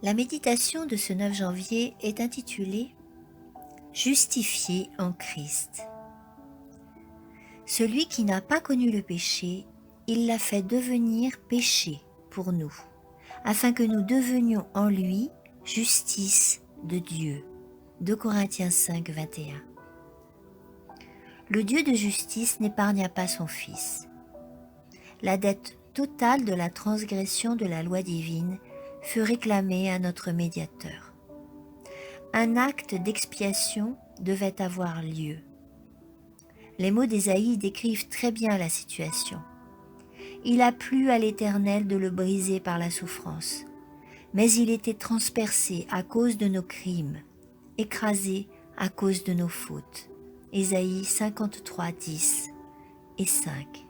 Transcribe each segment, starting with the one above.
La méditation de ce 9 janvier est intitulée « Justifié en Christ ». Celui qui n'a pas connu le péché, il l'a fait devenir péché pour nous, afin que nous devenions en lui justice de Dieu. 2 Corinthiens 5, 21. Le Dieu de justice n'épargna pas son Fils. La dette totale de la transgression de la loi divine fut réclamée à notre médiateur. Un acte d'expiation devait avoir lieu. Les mots d'Ésaïe décrivent très bien la situation. Il a plu à l'Éternel de le briser par la souffrance, mais il était transpercé à cause de nos crimes, écrasé à cause de nos fautes. Ésaïe 53, 10 et 5.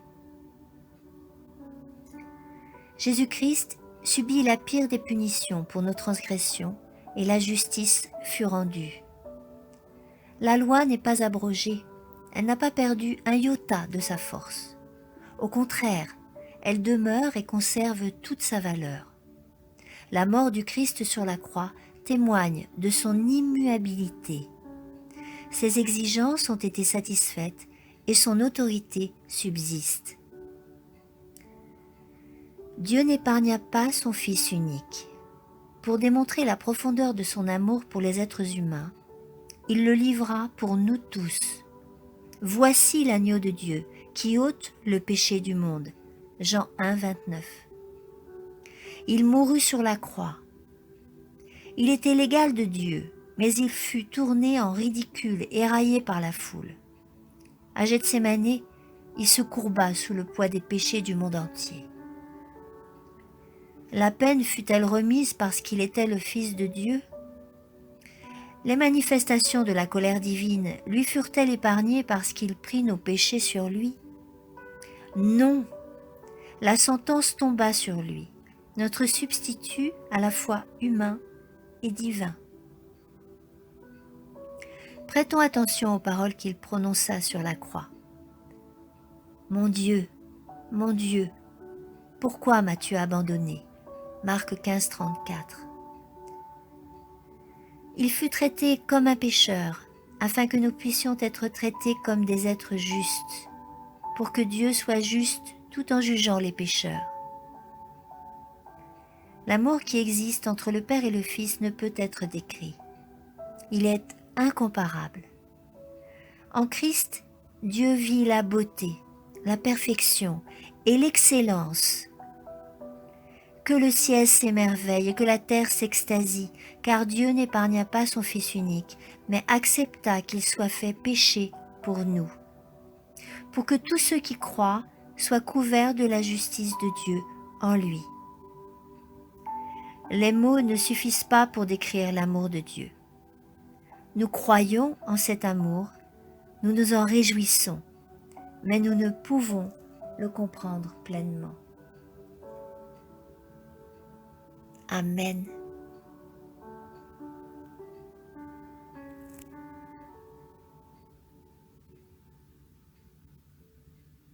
Jésus-Christ subit la pire des punitions pour nos transgressions et la justice fut rendue. La loi n'est pas abrogée, elle n'a pas perdu un iota de sa force. Au contraire, elle demeure et conserve toute sa valeur. La mort du Christ sur la croix témoigne de son immuabilité. Ses exigences ont été satisfaites et son autorité subsiste. Dieu n'épargna pas son Fils unique. Pour démontrer la profondeur de son amour pour les êtres humains, il le livra pour nous tous. Voici l'agneau de Dieu qui ôte le péché du monde. Jean 1, 29. Il mourut sur la croix. Il était l'égal de Dieu, mais il fut tourné en ridicule et raillé par la foule. À Gethsémani, il se courba sous le poids des péchés du monde entier. La peine fut-elle remise parce qu'il était le Fils de Dieu? Les manifestations de la colère divine lui furent-elles épargnées parce qu'il prit nos péchés sur lui? Non, la sentence tomba sur lui, notre substitut à la fois humain et divin. Prêtons attention aux paroles qu'il prononça sur la croix. Mon Dieu, pourquoi m'as-tu abandonné? Marc 15, 34. Il fut traité comme un pécheur, afin que nous puissions être traités comme des êtres justes, pour que Dieu soit juste tout en jugeant les pécheurs. L'amour qui existe entre le Père et le Fils ne peut être décrit. Il est incomparable. En Christ, Dieu vit la beauté, la perfection et l'excellence. Que le ciel s'émerveille et que la terre s'extasie, car Dieu n'épargna pas son Fils unique, mais accepta qu'il soit fait péché pour nous, pour que tous ceux qui croient soient couverts de la justice de Dieu en lui. Les mots ne suffisent pas pour décrire l'amour de Dieu. Nous croyons en cet amour, nous nous en réjouissons, mais nous ne pouvons le comprendre pleinement. Amen.